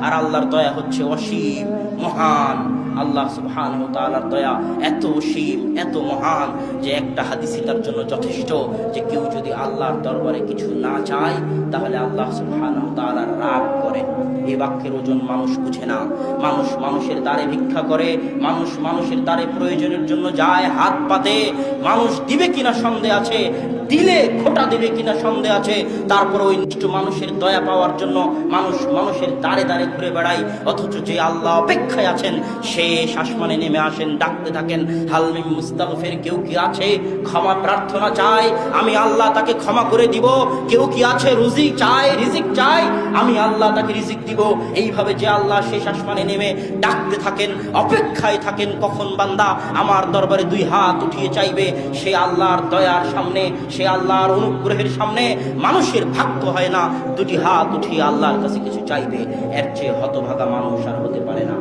আর আল্লাহর দয়া হচ্ছে অসীম মহান। আল্লাহ সুবহানাহু ওয়া তাআলার দয়া এত অসীম এত মহান যে একটা হাদিসই তার জন্য যথেষ্ট, যে কেউ যদি আল্লাহর দরবারে কিছু না চায় তাহলে আল্লাহ সুবহানাহু ওয়া তাআলা রাগ করে। এই বাক্যের ওজন মানুষ বুঝে না। মানুষ মানুষের দ্বারে ভিক্ষা করে, মানুষ মানুষের দ্বারে প্রয়োজনের জন্য যায়, হাত পাতে, মানুষ দিবে কিনা সন্দেহ আছে, দিলে খোটা দিবে কিনা সন্দেহ আছে, তারপর ওই নিষ্ঠ মানুষের দয়া পাওয়ার জন্য মানুষ মানুষের দ্বারে দ্বারে ঘুরে বেড়ায়। অথচ যে আল্লাহ অপেক্ষায় আছেন শেষ আসমানে নেমে আসেন, ডাকতে থাকেন, হাল মিন মুস্তাগফির, কেউ কি আছে ক্ষমা প্রার্থনা চায়, আমি আল্লাহ তাকে ক্ষমা করে দিব। কেউ কি আছে রুজি চায়, রিজিক চায়, আমি আল্লাহ তাকে রিজিক দিব। এইভাবে যে আল্লাহ শেষ আসমানে নেমে ডাকতে থাকেন, অপেক্ষায় থাকেন কখন বান্দা আমার দরবারে দুই হাত উঠিয়ে চাইবে। সে আল্লাহর দয়ার সামনে, সে আল্লাহর অনুগ্রহের সামনে মানুষের ভাগ্য হয় না দুটি হাত উঠিয়ে আল্লাহর কাছে কিছু চাইবে। এর চেয়ে হতভাগা মানুষ আর হতে পারে না।